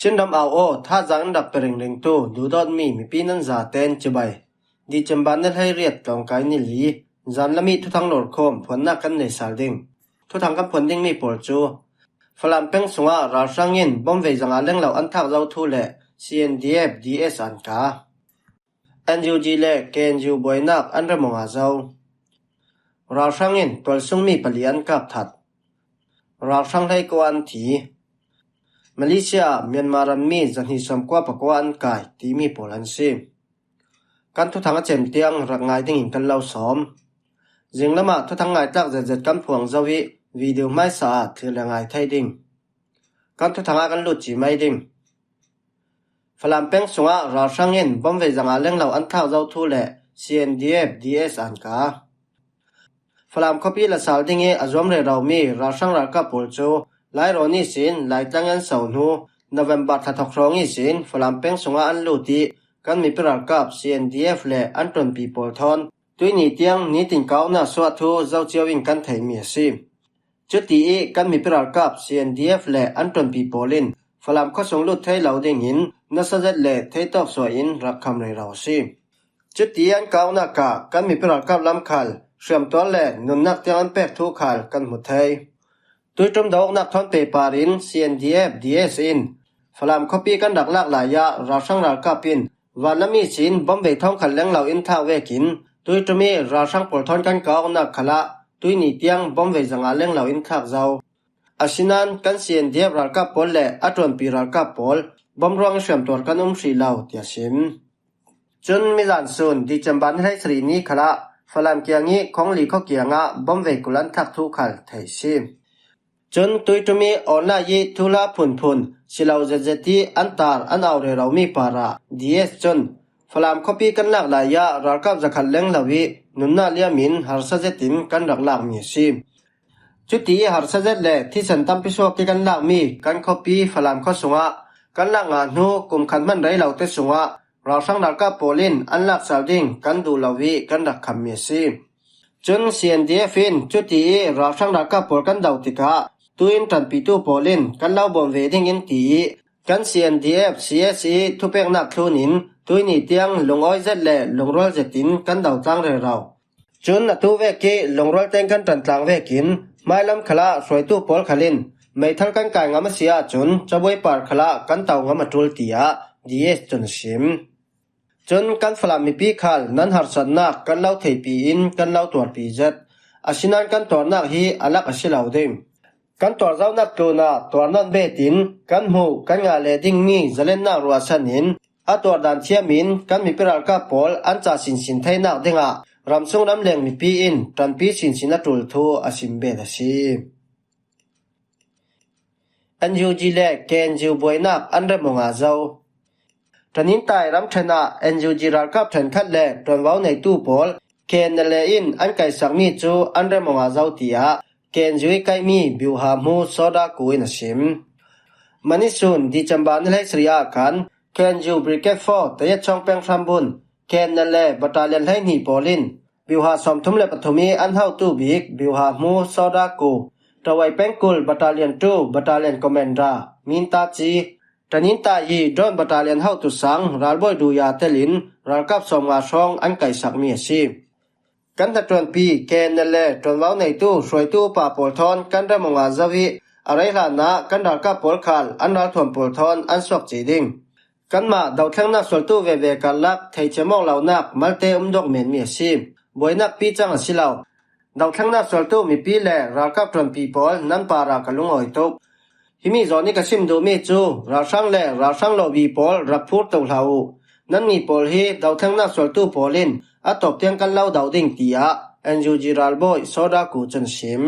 Chen dam ao o tha jang dap pereng leng tu du dot mi pi nan za ten chibai di chamban na hai riat tong kai ni li zan lami thu thang lor khom phon na kan nei sal ding thu thang kan phon ding mi por chu Phalam peng sunga ra sangin bom ve janga leng lau an thak zau thu le CNDF DS an ka NUG le KNU boinak an ramonga zau ra sangin tol sung mi palian kap that ra sang lai ko an thi Malaysia Myanmar mi zanhi samkwa pakwa an kai ti mi polan si kan thu thang a chem tiang rak ngai ding in kan lau som jinglama thu thang ngai tak zet kam phuang zawi video mai sa thil ngai thai ding kan thu thang a kan lut chi mai ding Phalam peng sunga ra sangin bom ve janga leng lau an thau zau thu le CNDF DS an ka Phalam copy la sal ding e azom re raw mi ra sang ra ka pol chu lai ro ni sin lai tlangan sau nu November thathok rongi sin Phalam peng sunga an luti kan mi piral kap CNDF le anton people thon tuini tiang ni tin kau na swa thu zau chiawing kan thai mi si chuti e kan mi piral kap CNDF le anton people in Phalam kho song lut thai lau ding in na sajat le thai tok so in rak kham re raw si chuti an kau na ka kan mi piral kap lam khal sham tol le nun nak tiang an pek thu khal kan mu thai Tui trom dawk nak thon paperin CNDF DS in Phalam copy kan dak lak la ya ra sang ral kapin wanami sin bombe thong khal leng lau in tha wekin tui tromi ra sang pol thon kan kaw na khala tui ni tiang bombe janga leng lau in thak zau asinan kan CNDF ral kap pol le atron pi ral kap pol bom rong sham tor kan hri lau tia sim chun mi zan sun di chamban hai sri ni khala Phalam kiangi khong li kho kianga bombe kulan thak thu khal thai sim Chun tui tumi ona yi thula phun silau zeti antar anaw re rawmi para DS chun Phalam copy kan lak la ya rakap zakhal leng lawi nunna liamin harsa zetin kan rak lak mi si chuti harsa zet le thi san tam pisok ki kan lak mi kan copy Phalam kho sunga kan lak nga nu kum khan man rai lau te sunga ra sang narka polin an lak salding kan du lawi kan rak kham mi si chun CNDF in chuti ra sang narka pol kan dau tika tuin tan pitu polin kan lau bom ve ding in ti kan CNDF CSE thupek nak thunin tuini tiang lungoi zet le lungrol zetin kan dau tlang re raw chun atu ve ke lungrol teng kan tan tlang ve kin mailam khala soitu pol khalin mai thal kan kai ngam sia chun chaboi par khala kan tau ngam atul tia DS chun sim chun kan Phalam mi pi khal nan har san nak kan lau thei pi in kan lau tor pi zet asinan kan tor nak hi alak asilau ding kan tor zau nak tu na tor non be tin kan hu kan nga le ding mi zalen na ruwa sanin a tor dan chiamin kan mi piral ka pol an cha sin thai nak denga ramsung ram leng mi pi in tan pi sin atul thu asim be da si NUG le KNU boinak an ramonga zau tanin tai ram thena NUG ral kap than khat le ton wau nei tu pol KNL in an kai sakmi chu an ramonga zau tia KNU kai mi biuha mu soda kuin sim manisun di chamban lai sriya kan KNU brigade 4 tayat chong peng sambun KNL battalion lai ni polin biuha som thum le pathumi an hau tu bik biuha mu soda ku tawai pengkul battalion 2 battalion commander minta chi tanin ta yi drone battalion hau tu sang ralboy du ya telin ralkap som nga song an kai sakmi si kan ta tron pi KNL tron wau nei tu soi tu pa pol thon kan ra monga zawi arai la na kan dal ka pol khal an dal thom pol thon an sok chi ding kan ma dau thang na sol tu ve ve kan lak thei chemong lau nak malte dok men mi si boinak pi chang asilau dau thang na sol tu mi pi le ra kap tron pi pol nan para kalung oi tok himi zoni ka sim do me chu ra sang le ra sang lo bi pol rak phur to hlau nan mi pol hi dau thang na sol tu polin atop tiang kan lau dau ding tia NUG ral boy soda ku chen sim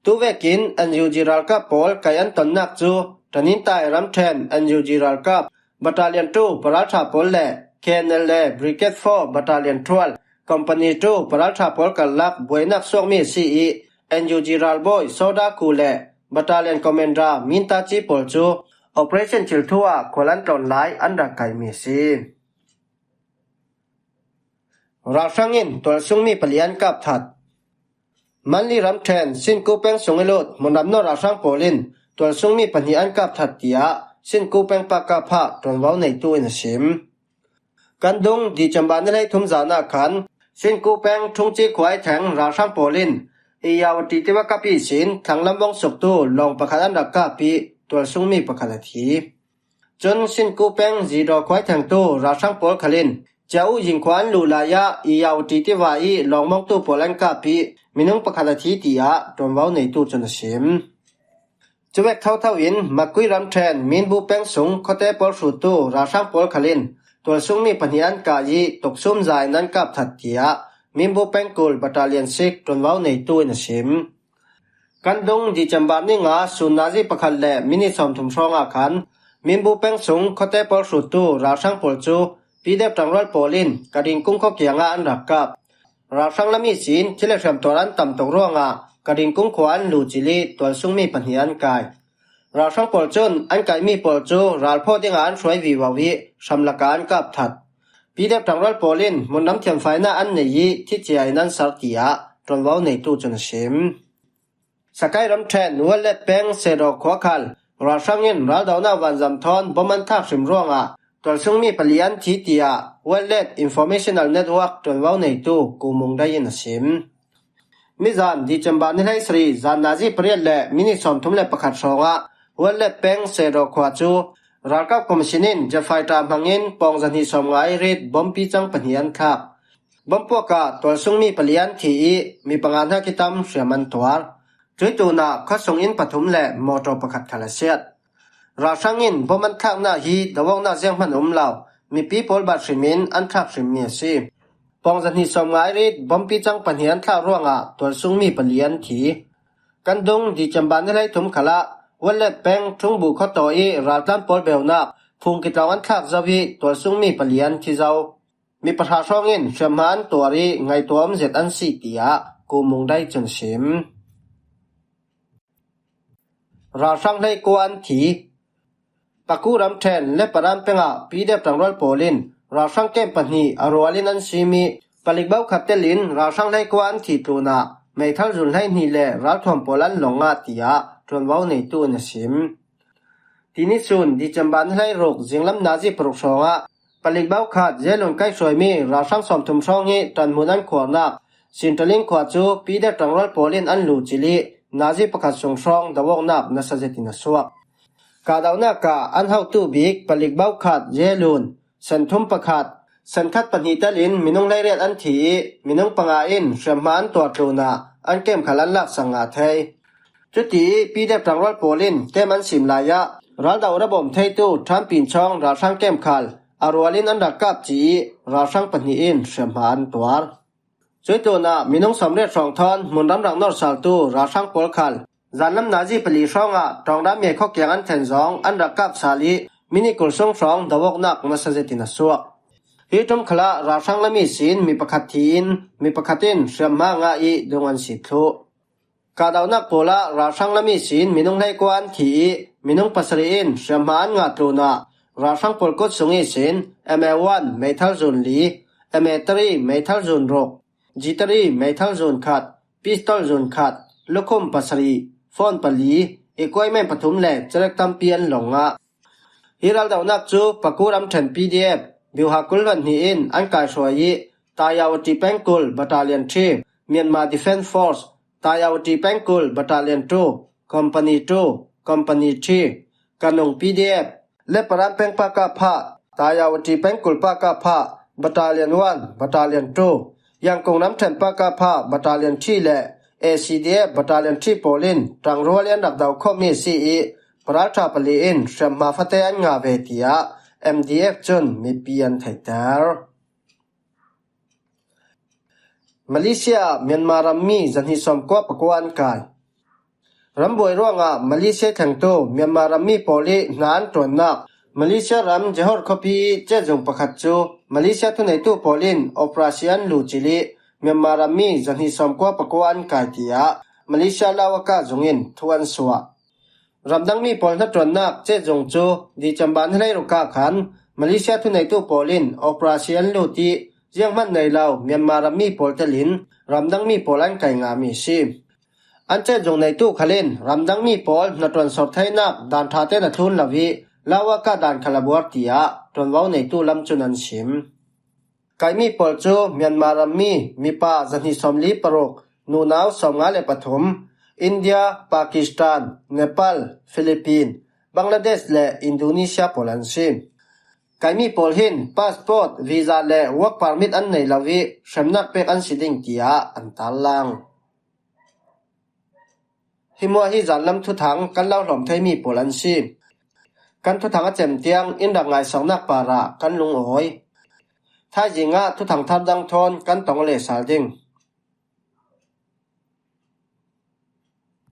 tu vekin NUG ral ka pol kayan ton nak chu tanin tai ram then NUG ral ka battalion 2 paratha pol le KNL brigade 4 battalion 12 company 2 paratha pol kan lak boinak sok mi si NUG ral boy soda ku le battalion commander minta chi pol chu operation chil thua kholan ton lai andra kai mi si ra sangin tol sungmi palian kap that manli ram then sin ku peng sungelot monam no ra sang polin tol sungmi pani an kap that tia สินกูแปงปากกาพะตนเว้าในตู้นสิมกันดงดีจำบานให้ทุมจานาขันสินกูแปงทุงจีควายแทงราช่างโปลินอียาวติติวกะปีสินทั้งลำวงสุกตู้ลองประคันดักกะปีตัวซุงมีประคันทีจนสินกูแปงจีดอควายแทงตู้ราช่างโปลคลินเจ้ายิงควานลูลายะอียาวติติวาอีลองมองตู้โปลันกะปีมินุงประคันทีติยะตนเว้าในตู้จนสิมจะเวกเท่าอินมากุยรำแทนมินบูแปงสงคเตปอลสูตู้ราช่างโปลคลินตัวซุงมีปัญญากายีตกซุ่มใจนั้นกับถัดเตียมิมบูแปงกูลบัตาเลียนซิกตนเว้าในตู้นสิมกันดงดีจำบานนิงาสุนาจีประคันแหล่มินิสอมทุมช่องอาคันมิมบูแปงสงคเตปอลสูตู้ราช่างโปลจูปีเดบจังรัลโปลินกระดิ่งกุ้งข้อเกียงอันรักกับราช่างละมีสินที่เล็กเฉมตัวนั้นต่ำตกร่วงกระดิ่งกุ้งขวานลูจิลีตัวซุงมีปัญญากายราช่างโปลจนอันไกมีโปลจูราลพ่อที่งานช่วยวิวาวิชำละการกับถัดปีเดบจังรัลโปลินมุนน้ำเทียมไฟหน้าอันในยีที่เจียนั้นสักเตียตนเว้าในตู้จนชิมสกายรำแทนวัลเล็ดแปงเซโรขวาคัลราช่างเงินราดาวนาวันจำทอนบ่มันทักสิมร่วงตัวซุงมีปลียนทีเตียวัลเล็ดอินฟอร์เมชันนัลเน็ตเวิร์กตนเว้าในตู้กูมุงได้ยินชิมมิจานดีจำบานให้สรีจานนาจีเปรียลเล่มินิสอมทุมเล่ประคัดสองวัลเล็ดแปงเซโรขวาจูรักกับคอมมิชนินจะไฟตามหังเงินปองจันทิสมไงรีดบอมปีจังปัญญาครับบอมพวกตัวซุงมีปลียนทีมีปังงานให้กิตามเสียมันตัวจุดตัวน่ะข้าส่งอินปฐุมเล่มอตอประคัดคาลเซียดราช่างอินบอมันทักหน้าฮีดวงหน้าเสียงมันเหล่ามีปีโพลบัตรสิมินอันทักสิมเมียซีปองจันทิสมไงรีดบอมปีจังปัญญาท่าร่วงตัวซุงมีปลียนทีกันดงดีจำบานให้ทุมขละวันเล็ดแปงทุ่งบุคโตอีราตันปอลเบลนักพุงกิตาวันทักจาวีตัวซุงมีปลียนที่เจ้ามีประชาชนเงินเชื่อมันตัวรีไงตัวมเจ็ดอันสี่เตียกูมุงได้จนชิมราช่างให้กวนทีปะกูรำแทนและปรามเป็งปีเดบจังรัลโปลินราช่างเก็บปัญหีอรัวลินันซีมีปลิกเบ้าขับเตลินราช่างให้กวนทีตัวน่ะไม่ทัลจุนให้นี่แหละรัฐทอมโปลันหลงเตียจนเว้าในตู้นสิมทีนี้ส่วนดีจำบานให้โรคจิงลำนาจีปรุกชงปลิกเบ้าขาดเจลุนใกล้สวยมีราช่างสมทุมช่องนี้ตันมุนันขวานักสินตลิงขวาจูปีเดจังรัลโปลินอันลูจิลีนาจีประกาศช่องดาวงนับนัสเจตินสวกกาดาวนักอันเฮาตู้บิกปลิกเบ้าขาดเจลุนสันทุมประกาศสันคัดปณิตลินมินุงไลเรียนอันทีมินุงปังอาอินเชื่อมันตัวตูนาอันเกมขลันลักสังอาไทยจุดที่ปีเดบจังรัลโปลินเกมันสิมลายะรัลดาวระบบไทยตู้ทำปีนช่องราช่างเกมขัลอารวาลินอันดักกับจีราช่างปนิอินเชื่อมันตัวจุดตัวน่ะมินุงสำเร็จสองทอนมุนดำรังนอร์สัลตู้ราช่างโปลขัลจานลำนาจีปลีช่องตองดำเมฆข้อเกียงอันแทนสองอันดักกับซาลีมินิกุลส่งสองดาวกนักนัสเจตินสวกฮิตุมขละราช่างละมีสินมีประคัดทีนมีประคัดตินเชื่อมางอีดวงอันสิทลุกาดาวนักโปละราช่างละมีสินมินุงให้กวนทีมินุงปัสรีอินเชื่อมางาตูนาราช่างโปลกุดสุงิสินMA1 เมทัลโซนลี MA3 เมทัลโซนรก G3 เมทัลโซนขัดพิสตอลโซนขัดลูกคมปัสรีฟอนปลีอีกวยแม่ปฐุมแหลกจะเล็กตำเปียนหลงฮิรัลดาวนักจูปะกูรำแทน PDFบิวฮากุลวันฮีอินอันกายสวยตายาวตีแปงกุลบัตาเลียนทีเมียนมาดิเฟนส์ฟอร์สตายาวตีแปงกุลบัตาเลียน2คอมพานี2คอมพานี3กันง PDF และปรามแปงปากาพะตายาวตีแปงกุลปากาพะบัตาเลียน1บัตาเลียน2ยังคงน้ำแทนปากาพะบัตาเลียน3และ ACDF บัตาเลียน3โปลินตังรัวเลียนดักดาวคอมมีซีปราชาปลีอินเชมมาฟัตเตอันงาเวติยาMDF จนมีเปลี่ยนไทยตามาเลเซียเมียนมารัมมีจันทิสมกว่าปกวนกายรำบวยร่วงมาเลเซียทั้งโตเมียนมารัมมีโปลีนานตรนักมาเลเซียรำจะฮอดคอปีเจจงประคัดจูมาเลเซียทุนในตู้โปลินโอเปอเรชั่นลูจิลีเมียนมารัมมีจันทิสมกว่าปกวนกายติยามาเลเซียลาวกาจงอินทวนสวะรำดังมีปอลทัดตรนักเจจงจูดีจำบานให้รุกาขันมาเลเซียทุนในตู้โปลินโอเปอเรชั่นลูติเจียงมันในลาวเมียนมารัมมีโปลเตลินรำดังมีโปลันไก่งามีซีอันเจจงในตู้ขลินรำดังมีโปลนัดวันสดไทยนักดานทาเตนทุนลาวี ลาวากาดานคาลาบัวติยะตนเว้าในตู้ลำจุนันชิมไกมีปอลจูเมียนมารัมมีปาจันฮิสอมลีปรกนูนาวสอมงาเลปฐมอินเดียปากีสถานเนปาลฟิลิปปินส์บังกลาเทศและอินโดนีเซียโปแลนด์ซิมไกมีปอลหินพาสปอร์ตวีซ่าและวอร์กพาร์มิตอันในลาวิชำนักเป็กอันสิดิงติยะอันตาลังหิมัวฮิจันลำทุถังกันเล่าหล่อมไทยมีโปแลนด์ซิมกันทุถังอาเจมเตียงอินดังไงสองนักปาระกันลุงโอยถ้ายิงะทุถังทับดังทอนกันตองเลสาดิง